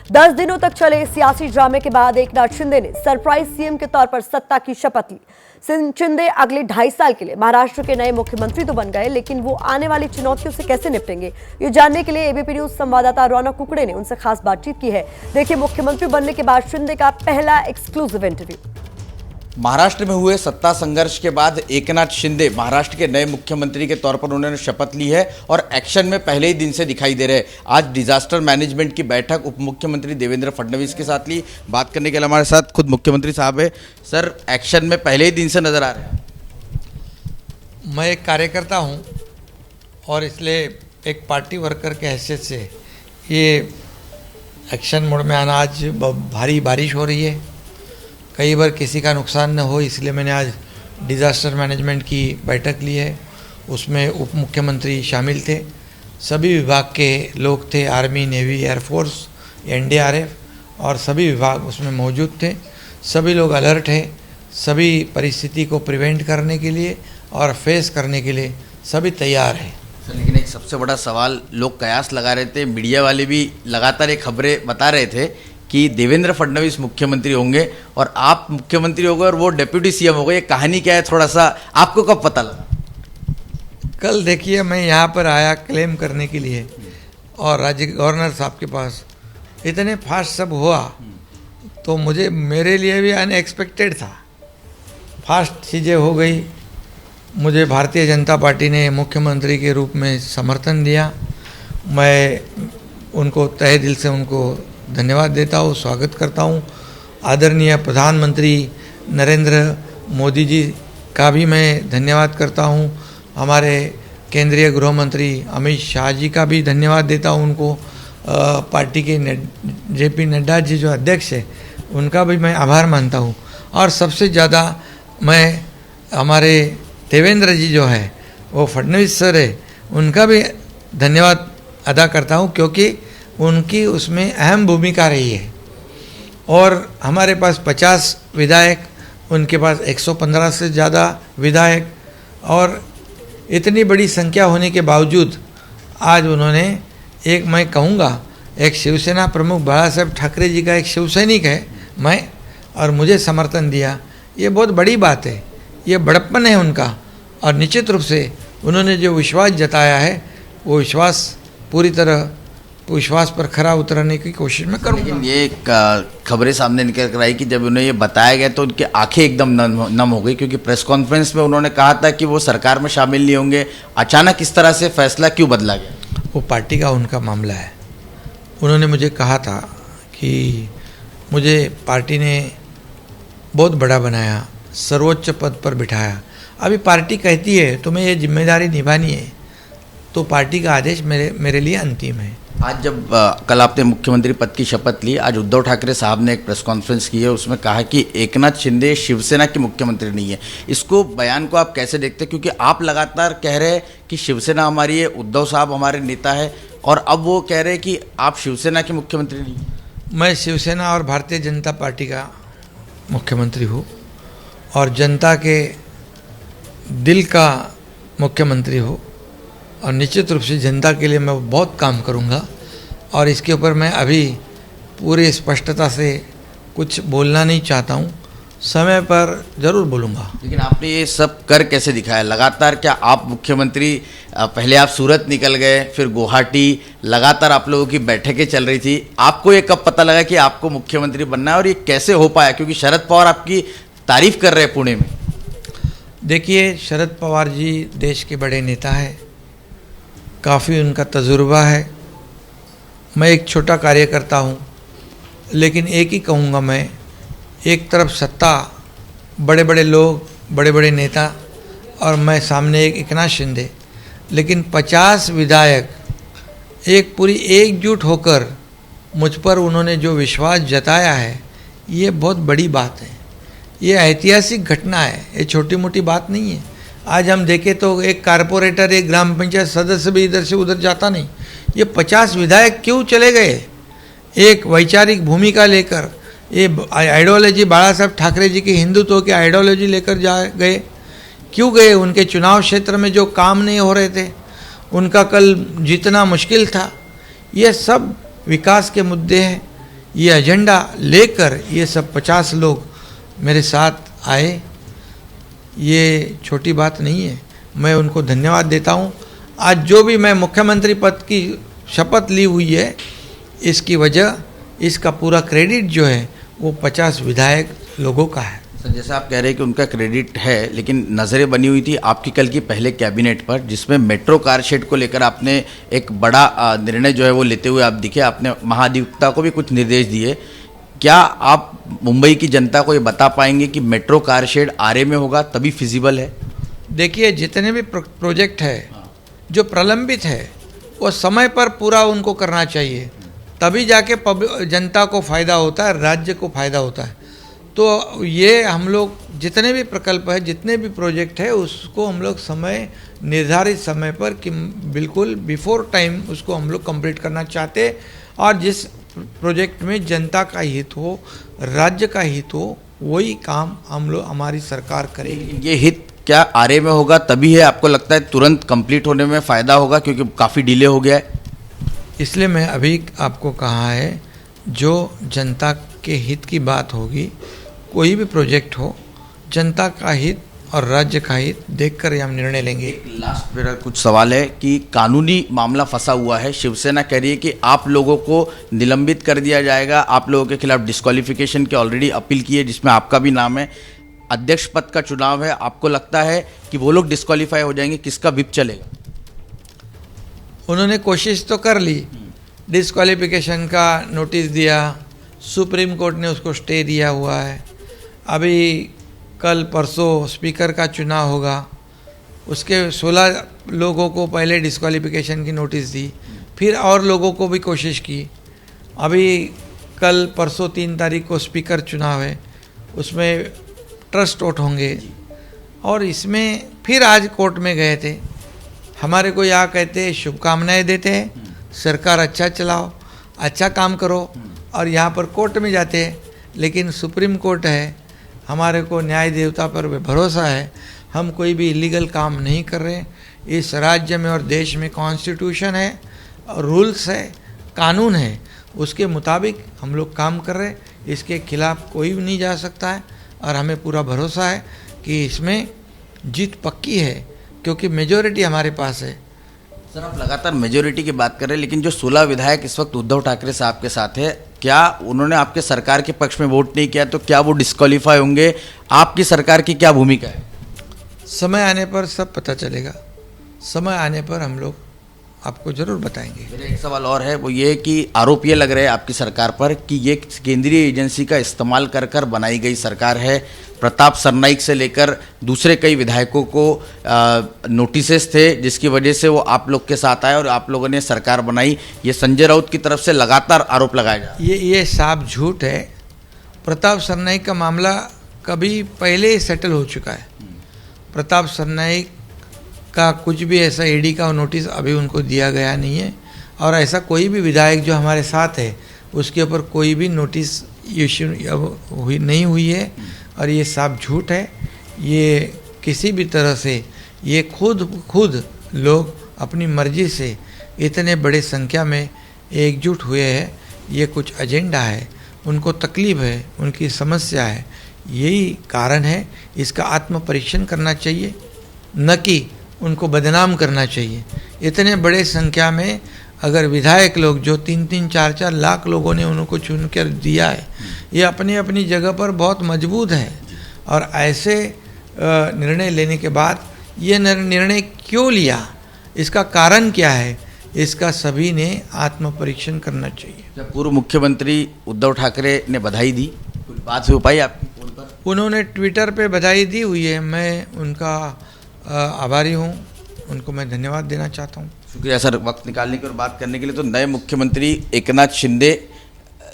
10 दिनों तक चले सियासी ड्रामे के बाद एकनाथ शिंदे ने सरप्राइज सीएम के तौर पर सत्ता की शपथ ली। शिंदे अगले 2.5 साल के लिए महाराष्ट्र के नए मुख्यमंत्री तो बन गए, लेकिन वो आने वाली चुनौतियों से कैसे निपटेंगे, ये जानने के लिए एबीपी न्यूज संवाददाता रौनक कुकड़े ने उनसे खास बातचीत की है। देखिए मुख्यमंत्री बनने के बाद शिंदे का पहला एक्सक्लूसिव इंटरव्यू। महाराष्ट्र में हुए सत्ता संघर्ष के बाद एकनाथ शिंदे महाराष्ट्र के नए मुख्यमंत्री के तौर पर उन्होंने शपथ ली है और एक्शन में पहले ही दिन से दिखाई दे रहे हैं। आज डिजास्टर मैनेजमेंट की बैठक उप मुख्यमंत्री देवेंद्र फडणवीस के साथ ली। बात करने के लिए हमारे साथ खुद मुख्यमंत्री साहब है। सर, एक्शन में पहले ही दिन से नजर आ रहे हैं। मैं एक कार्यकर्ता हूं और इसलिए एक पार्टी वर्कर के हैसियत से ये एक्शन मोड में आना, आज भारी बारिश हो रही है, कई बार किसी का नुकसान न हो, इसलिए मैंने आज डिज़ास्टर मैनेजमेंट की बैठक ली है। उसमें उप मुख्यमंत्री शामिल थे, सभी विभाग के लोग थे, आर्मी, नेवी, एयरफोर्स, एनडीआरएफ और सभी विभाग उसमें मौजूद थे। सभी लोग अलर्ट हैं, सभी परिस्थिति को प्रिवेंट करने के लिए और फेस करने के लिए सभी तैयार हैं। लेकिन एक सबसे बड़ा सवाल लोग कयास लगा रहे थे, मीडिया वाले भी लगातार एक खबरें बता रहे थे कि देवेंद्र फडणवीस मुख्यमंत्री होंगे और आप मुख्यमंत्री होंगे और वो डेप्यूटी सीएम होंगे। ये कहानी क्या है, थोड़ा सा आपको कब पता लगा? कल देखिए, मैं यहाँ पर आया क्लेम करने के लिए और राज्य गवर्नर साहब के पास इतने फास्ट सब हुआ तो मेरे लिए भी अनएक्सपेक्टेड था। फास्ट चीज़ें हो गई। मुझे भारतीय जनता पार्टी ने मुख्यमंत्री के रूप में समर्थन दिया। मैं उनको तहे दिल से उनको धन्यवाद देता हूँ, स्वागत करता हूँ। आदरणीय प्रधानमंत्री नरेंद्र मोदी जी का भी मैं धन्यवाद करता हूँ। हमारे केंद्रीय गृह मंत्री अमित शाह जी का भी धन्यवाद देता हूँ उनको। पार्टी के जेपी नड्डा जी जो अध्यक्ष है उनका भी मैं आभार मानता हूँ। और सबसे ज़्यादा मैं हमारे देवेंद्र जी जो है वो फडणवीस सर है, उनका भी धन्यवाद अदा करता हूँ, क्योंकि उनकी उसमें अहम भूमिका रही है। और हमारे पास 50 विधायक, उनके पास 115 से ज़्यादा विधायक, और इतनी बड़ी संख्या होने के बावजूद आज उन्होंने मैं कहूँगा एक शिवसेना प्रमुख बाला साहेब ठाकरे जी का एक शिवसैनिक है मैं, और मुझे समर्थन दिया। ये बहुत बड़ी बात है, ये बड़प्पन है उनका। और निश्चित रूप से उन्होंने जो विश्वास जताया है वो पूरी तरह विश्वास पर खरा उतरने की कोशिश में करूँगा। लेकिन ये खबरें सामने निकल कर आई कि जब उन्हें ये बताया गया तो उनकी आंखें एकदम नम हो गई, क्योंकि प्रेस कॉन्फ्रेंस में उन्होंने कहा था कि वो सरकार में शामिल नहीं होंगे। अचानक इस तरह से फैसला क्यों बदला गया? वो पार्टी का उनका मामला है। उन्होंने मुझे कहा था कि मुझे पार्टी ने बहुत बड़ा बनाया, सर्वोच्च पद पर बिठाया। अभी पार्टी कहती है तुम्हें ये जिम्मेदारी निभानी है, तो पार्टी का आदेश मेरे लिए अंतिम है। आज जब कल आपने मुख्यमंत्री पद की शपथ ली, आज उद्धव ठाकरे साहब ने एक प्रेस कॉन्फ्रेंस की है, उसमें कहा कि एकनाथ शिंदे शिवसेना के मुख्यमंत्री नहीं है। इसको बयान को आप कैसे देखते हैं? क्योंकि आप लगातार कह रहे हैं कि शिवसेना हमारी है, उद्धव साहब हमारे नेता है, और अब वो कह रहे हैं कि आप शिवसेना के मुख्यमंत्री नहीं हैं। मैं शिवसेना और भारतीय जनता पार्टी का मुख्यमंत्री हूँ और जनता के दिल का मुख्यमंत्री हूँ, और निश्चित रूप से जनता के लिए मैं बहुत काम करूंगा। और इसके ऊपर मैं अभी पूरी स्पष्टता से कुछ बोलना नहीं चाहता हूं, समय पर जरूर बोलूंगा। लेकिन आपने ये सब कर कैसे दिखाया लगातार? क्या आप मुख्यमंत्री, पहले आप सूरत निकल गए, फिर गुवाहाटी, लगातार आप लोगों की बैठकें चल रही थी, आपको ये कब पता लगा कि आपको मुख्यमंत्री बनना है और ये कैसे हो पाया? क्योंकि शरद पवार आपकी तारीफ कर रहे हैं पुणे में। देखिए, शरद पवार जी देश के बड़े नेता हैं, काफ़ी उनका तजुर्बा है। मैं एक छोटा कार्यकर्ता हूँ, लेकिन एक ही कहूँगा मैं, एक तरफ सत्ता, बड़े बड़े लोग, बड़े बड़े नेता, और मैं सामने एक एकनाथ शिंदे, लेकिन 50 विधायक एक पूरी एकजुट होकर मुझ पर उन्होंने जो विश्वास जताया है, ये बहुत बड़ी बात है। ये ऐतिहासिक घटना है, ये छोटी मोटी बात नहीं है। आज हम देखें तो एक कारपोरेटर, एक ग्राम पंचायत सदस्य भी इधर से उधर जाता नहीं। ये 50 विधायक क्यों चले गए? एक वैचारिक भूमिका लेकर, ये आइडियोलॉजी, बाला साहब ठाकरे जी की हिंदुत्व की आइडियोलॉजी लेकर गए। क्यों गए? उनके चुनाव क्षेत्र में जो काम नहीं हो रहे थे, उनका कल जीतना मुश्किल था। ये सब विकास के मुद्दे हैं, ये एजेंडा लेकर ये सब 50 लोग मेरे साथ आए, ये छोटी बात नहीं है। मैं उनको धन्यवाद देता हूँ। आज जो भी मैं मुख्यमंत्री पद की शपथ ली हुई है, इसकी वजह, इसका पूरा क्रेडिट जो है वो 50 विधायक लोगों का है। सर, जैसे आप कह रहे हैं कि उनका क्रेडिट है, लेकिन नज़रें बनी हुई थी आपकी कल की पहले कैबिनेट पर, जिसमें मेट्रो कार शेड को लेकर आपने एक बड़ा निर्णय जो है वो लेते हुए आप दिखे। आपने महाधिवक्ता को भी कुछ निर्देश दिए। क्या आप मुंबई की जनता को ये बता पाएंगे कि मेट्रो कार शेड आरे में होगा तभी फिजिबल है? देखिए, जितने भी प्रोजेक्ट है जो प्रलंबित है वो समय पर पूरा उनको करना चाहिए, तभी जाके जनता को फ़ायदा होता है, राज्य को फ़ायदा होता है। तो ये हम लोग जितने भी प्रकल्प है, जितने भी प्रोजेक्ट है, उसको हम लोग समय, निर्धारित समय पर कि बिल्कुल बिफोर टाइम उसको हम लोग कंप्लीट करना चाहते, और जिस प्रोजेक्ट में जनता का हित हो, राज्य का हित हो, वही काम हम लोग, हमारी सरकार करेगी। ये हित क्या आरे में होगा तभी है? आपको लगता है तुरंत कंप्लीट होने में फ़ायदा होगा क्योंकि काफ़ी डिले हो गया है? इसलिए मैं अभी आपको कहा है, जो जनता के हित की बात होगी, कोई भी प्रोजेक्ट हो, जनता का हित और राज्य का हित देखकर हम निर्णय लेंगे। लास्ट मेरा कुछ सवाल है कि कानूनी मामला फंसा हुआ है। शिवसेना कह रही है कि आप लोगों को निलंबित कर दिया जाएगा, आप लोगों के खिलाफ डिस्क्वालिफिकेशन की ऑलरेडी अपील की है, जिसमें आपका भी नाम है। अध्यक्ष पद का चुनाव है, आपको लगता है कि वो लोग डिस्क्वालीफाई हो जाएंगे? किसका विप चलेगा? उन्होंने कोशिश तो कर ली, डिस्क्वालिफिकेशन का नोटिस दिया, सुप्रीम कोर्ट ने उसको स्टे दिया हुआ है। अभी कल परसों स्पीकर का चुनाव होगा, उसके 16 लोगों को पहले डिस्क्वालिफिकेशन की नोटिस दी, फिर और लोगों को भी कोशिश की। अभी कल परसों 3 तारीख को स्पीकर चुनाव है, उसमें ट्रस्ट वोट होंगे, और इसमें फिर आज कोर्ट में गए थे। हमारे को यहाँ कहते शुभकामनाएं देते हैं, सरकार अच्छा चलाओ, अच्छा काम करो, और यहाँ पर कोर्ट में जाते हैं। लेकिन सुप्रीम कोर्ट है, हमारे को न्याय देवता पर भरोसा है, हम कोई भी इलीगल काम नहीं कर रहे। इस राज्य में और देश में कॉन्स्टिट्यूशन है, रूल्स है, कानून है, उसके मुताबिक हम लोग काम कर रहे हैं। इसके खिलाफ कोई भी नहीं जा सकता है, और हमें पूरा भरोसा है कि इसमें जीत पक्की है, क्योंकि मेजॉरिटी हमारे पास है। सर, आप लगातार मेजोरिटी की बात कर रहे हैं, लेकिन जो 16 विधायक इस वक्त उद्धव ठाकरे साहब के साथ है, क्या उन्होंने आपके सरकार के पक्ष में वोट नहीं किया तो क्या वो डिस्क्वालीफाई होंगे? आपकी सरकार की क्या भूमिका है? समय आने पर सब पता चलेगा, समय आने पर हम लोग आपको जरूर बताएंगे। मेरा एक सवाल और है, वो ये कि आरोप ये लग रहे हैं आपकी सरकार पर कि ये केंद्रीय एजेंसी का इस्तेमाल कर कर बनाई गई सरकार है। प्रताप सरनाइक से लेकर दूसरे कई विधायकों को नोटिसेस थे, जिसकी वजह से वो आप लोग के साथ आए और आप लोगों ने सरकार बनाई। ये संजय राउत की तरफ से लगातार आरोप लगाया जा रहा है। ये साफ झूठ है। प्रताप सरनाइक का मामला कभी पहले ही सेटल हो चुका है। प्रताप सरनाइक का कुछ भी ऐसा ईडी का नोटिस अभी उनको दिया गया नहीं है, और ऐसा कोई भी विधायक जो हमारे साथ है उसके ऊपर कोई भी नोटिस इश्यू नहीं हुई है, और ये साफ झूठ है। ये किसी भी तरह से ये खुद लोग अपनी मर्जी से इतने बड़े संख्या में एकजुट हुए हैं। ये कुछ एजेंडा है, उनको तकलीफ है, उनकी समस्या है, यही कारण है। इसका आत्म परीक्षण करना चाहिए, न कि उनको बदनाम करना चाहिए। इतने बड़े संख्या में अगर विधायक लोग जो 3-3, 4-4 लाख लोगों ने उनको चुनकर दिया है, ये अपनी अपनी जगह पर बहुत मजबूत है। और ऐसे निर्णय लेने के बाद ये निर्णय क्यों लिया, इसका कारण क्या है, इसका सभी ने आत्म परीक्षण करना चाहिए। जब पूर्व मुख्यमंत्री उद्धव ठाकरे ने बधाई दी, कुछ बात हो पाई आपकी फोन पर? उन्होंने ट्विटर पे बधाई दी हुई है, मैं उनका आभारी हूँ, उनको मैं धन्यवाद देना चाहता हूँ। शुक्रिया सर, वक्त निकालने की और बात करने के लिए। तो नए मुख्यमंत्री एकनाथ शिंदे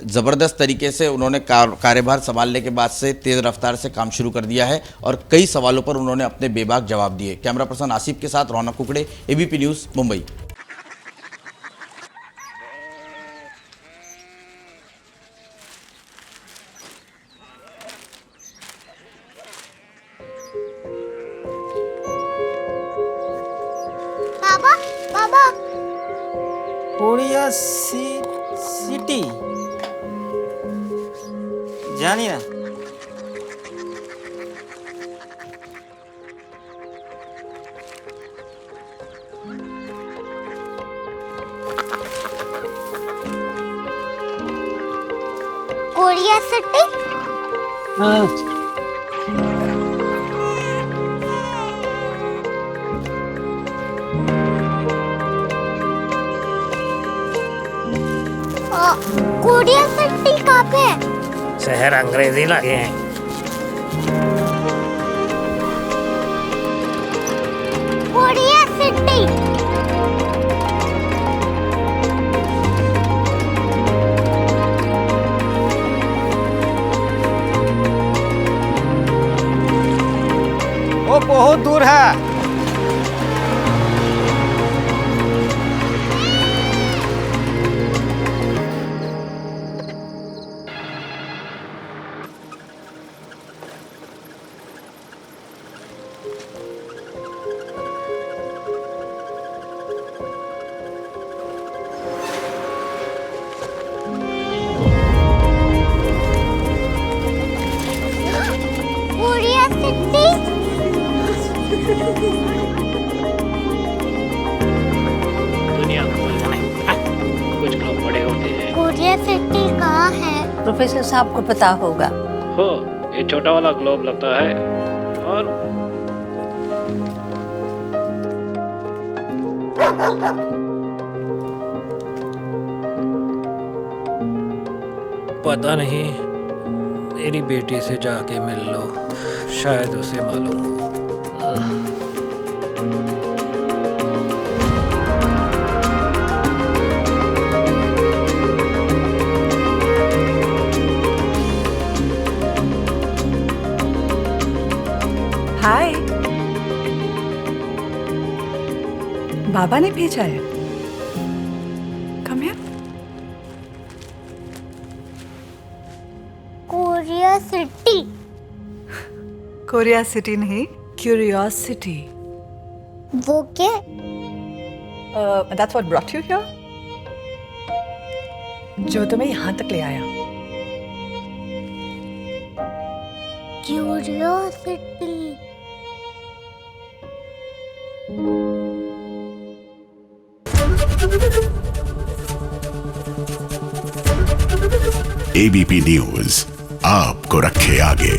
ज़बरदस्त तरीके से उन्होंने कार्यभार संभालने के बाद से तेज़ रफ्तार से काम शुरू कर दिया है, और कई सवालों पर उन्होंने अपने बेबाक जवाब दिए। कैमरा पर्सन आसिफ के साथ Raunak Kukde, ABP news, Mumbai. Korea city জানি না। Korea city. कोरिया सिटी कहाँ पे है? शहर अंग्रेजी लगे हैं। Korea city. वो बहुत दूर है। Korea city. दुनिया को बोलना है, कुछ लोग बड़े होते हैं। कोरिया सिटी कहाँ है? प्रोफेसर साहब को पता होगा। हो, ये छोटा वाला ग्लोब लगता है और पता नहीं, मेरी बेटी से जाके मिल लो, शायद उसे मालूम हो। हाय, बाबा ने भेजा है। Come here. Korea city. Korea city नहीं, क्यूरियोसिटी। वो क्या? That's what brought you here. जो तुम्हें यहाँ तक ले आया। क्यूरियोसिटी। एबीपी न्यूज आपको रखे आगे।